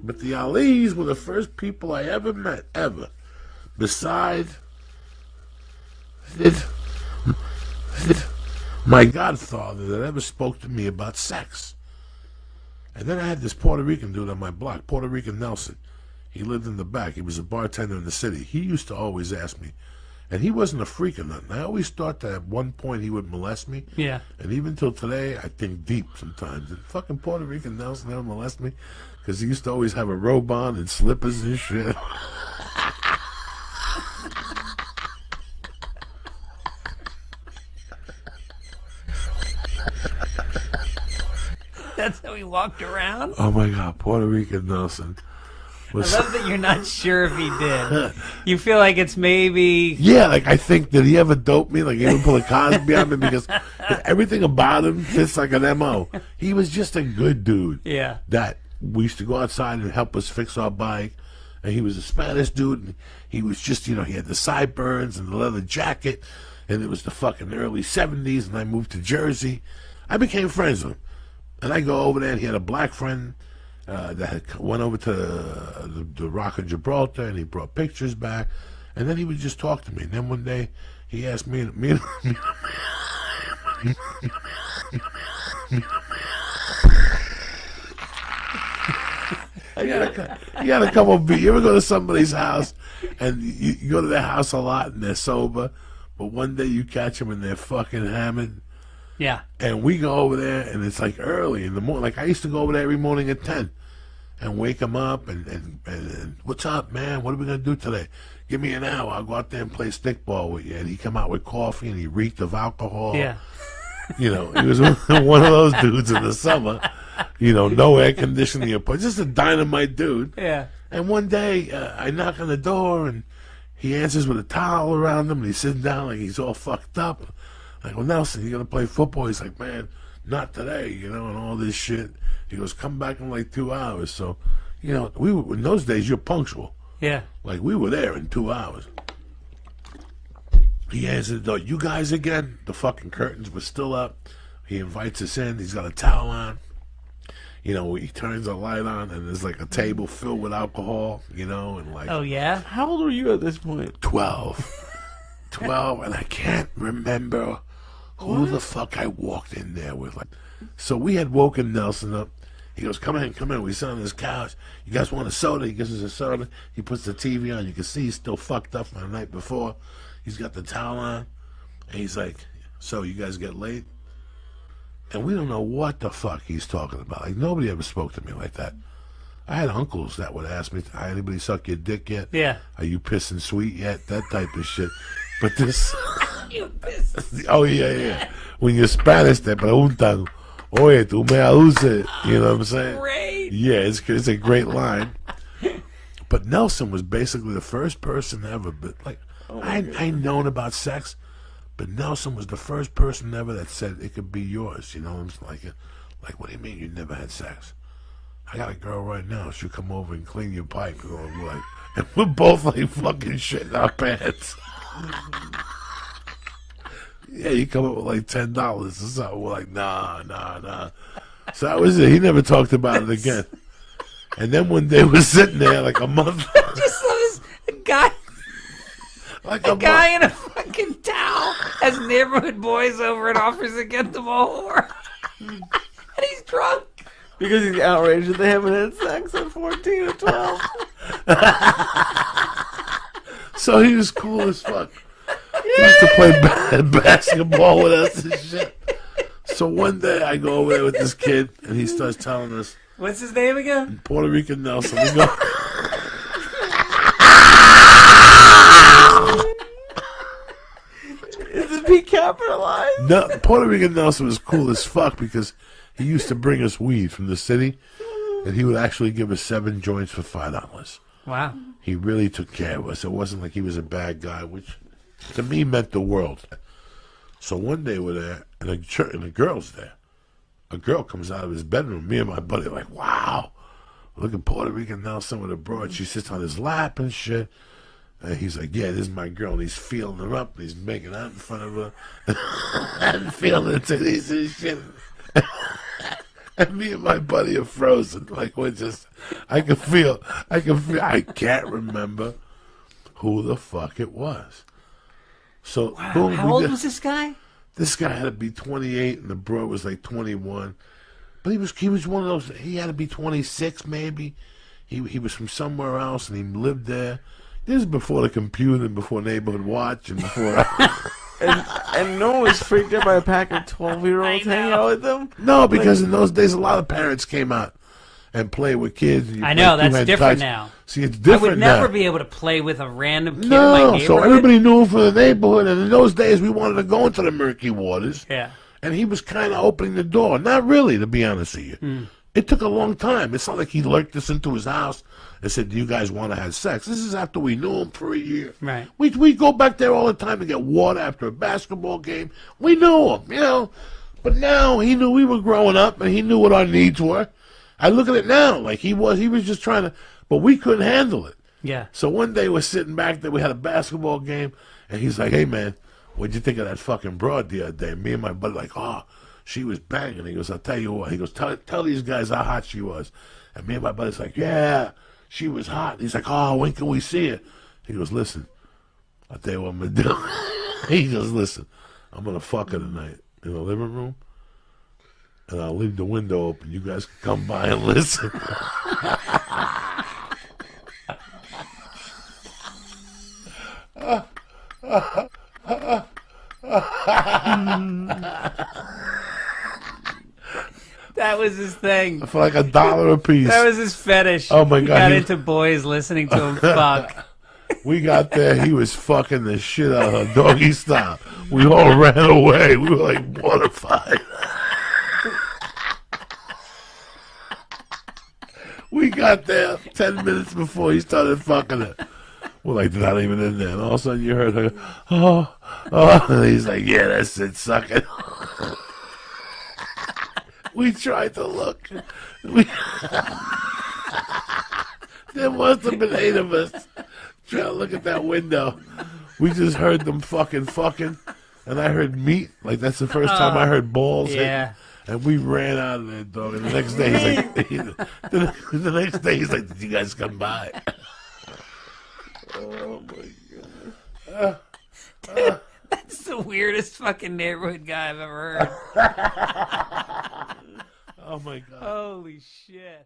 But the Alis were the first people I ever met, ever. Besides my godfather that ever spoke to me about sex. And then I had this Puerto Rican dude on my block, Puerto Rico Nelson. He lived in the back. He was a bartender in the city. He used to always ask me. And he wasn't a freak or nothing. I always thought that at one point he would molest me. Yeah. And even till today, I think deep sometimes. Did fucking Puerto Rican Nelson ever molest me? Because he used to always have a robe on and slippers and shit. That's how he walked around? Oh my God, Puerto Rican Nelson. I love that you're not sure if he did. You feel like it's maybe... Yeah, like I think, did he ever dope me? Like he ever pull a Cosby on me? Because everything about him fits like an M.O. He was just a good dude. Yeah. That we used to go outside and help us fix our bike. And he was a Spanish dude. And he was just, he had the sideburns and the leather jacket. And it was the fucking early 70s. And I moved to Jersey. I became friends with him. And I go over there and he had a black friend that had went over to the Rock of Gibraltar, and he brought pictures back, and then he would just talk to me. And then one day he asked me he had a couple of beers. You ever go to somebody's house and you go to their house a lot and they're sober, but one day you catch them and they're fucking hammered? Yeah. And we go over there, and it's like early in the morning. Like I used to go over there every morning at 10 and wake him up and what's up, man? What are we going to do today? Give me an hour. I'll go out there and play stickball with you. And he come out with coffee, and he reeked of alcohol. Yeah. He was one of those dudes in the summer. No air conditioning. Just a dynamite dude. Yeah. And one day, I knock on the door, and he answers with a towel around him, and he's sitting down like he's all fucked up. I go, Nelson, you gonna play football? He's like, man, not today, and all this shit. He goes, come back in like 2 hours. So, we were, in those days, you're punctual. Yeah. Like, we were there in 2 hours. He answered the door, you guys again? The fucking curtains were still up. He invites us in. He's got a towel on. He turns a light on, and there's like a table filled with alcohol, and like... Oh, yeah? How old were you at this point? 12. 12, and I can't remember who the fuck I walked in there with. So we had woken Nelson up. He goes, come in. We sit on his couch. You guys want a soda? He gives us a soda. He puts the TV on. You can see he's still fucked up from the night before. He's got the towel on. And he's like, so you guys get late? And we don't know what the fuck he's talking about. Like, nobody ever spoke to me like that. I had uncles that would ask me, anybody suck your dick yet? Yeah. Are you pissing sweet yet? That type of shit. But this... You pissed. Oh, yeah. When you're Spanish, te preguntan, oye, tú me aduces. You know what I'm saying? Great. Yeah, it's a great line. But Nelson was basically the first person ever, I'd known about sex, but Nelson was the first person ever that said it could be yours. I'm like, what do you mean you never had sex? I got a girl right now. She'll come over and clean your pipe. And we're both like fucking shitting our pants. Yeah, you come up with like $10 or something. We're like, nah. So that was it. He never talked about it again. And then one day we're sitting there like a month. I just saw this guy. Like a guy in a fucking towel has neighborhood boys over and offers to get them a whore. And he's drunk. Because he's outraged that they haven't had sex at 14 or 12. So he was cool as fuck. He used to play basketball with us and shit. So one day I go over there with this kid, and he starts telling us. What's his name again? Puerto Rico Nelson. We go. Is it be capitalized? No, Puerto Rico Nelson was cool as fuck because he used to bring us weed from the city, and he would actually give us 7 joints for $5. Wow. He really took care of us. It wasn't like he was a bad guy, which to me meant the world. So one day we're there, and a girl's there. A girl comes out of his bedroom. Me and my buddy are like, wow, look at Puerto Rican Nelson with a broad. She sits on his lap and shit. And he's like, yeah, this is my girl. And he's feeling her up. And he's making out in front of her. And feeling her titties and shit. And me and my buddy are frozen. Like, we're just, I can't remember who the fuck it was. So, Wow. boom, How old was this guy? This guy had to be 28, and the bro was like 21. But he was one of those, he had to be 26 maybe. He was from somewhere else, and he lived there. This is before the computer, and before Neighborhood Watch, and before... and no one was freaked out by a pack of 12-year-olds hanging out with them? No, because in those days, a lot of parents came out and played with kids. And I know, that's different now. See, it's different I would never now. be able to play with a random kid in my No, neighborhood. so everybody knew him from the neighborhood, and in those days, we wanted to go into the murky waters. Yeah. And he was kind of opening the door. Not really, to be honest with you. It took a long time. It's not like he lurked us into his house and said, do you guys want to have sex? This is after we knew him for a year. Right. We go back there all the time to get water after a basketball game. We knew him, you know. But now he knew we were growing up, and he knew what our needs were. I look at it now like he was just trying to, but we couldn't handle it. Yeah. So one day we're sitting back there, we had a basketball game, and he's like, hey, man, what'd you think of that fucking broad the other day? Me and my buddy like, oh, she was banging. He goes, I'll tell you what. He goes, tell these guys how hot she was. And me and my buddy's like, yeah, she was hot. He's like, oh, when can we see her? He goes, listen, I'll tell you what I'm going to do. He goes, listen, I'm going to fuck her tonight in the living room, and I'll leave the window open. You guys can come by and listen. That was his thing. For like $1 a piece. That was his fetish. Oh, my He God. got into boys listening to him fuck. We got there, he was fucking the shit out of her, doggy style. We all ran away. We were like mortified. We got there 10 minutes before he started fucking her. We're like, they're not even in there. And all of a sudden you heard her go, oh. And he's like, yeah, that's it, suck it. We tried to look. There must have been 8 of us trying to look at that window. We just heard them fucking, and I heard meat. Like, that's the first time I heard balls. Yeah. And we ran out of there, dog. And the next day, he's like, the next day, he's like, did you guys come by? Oh, my God. That's the weirdest fucking neighborhood guy I've ever heard. Oh, my God. Holy shit.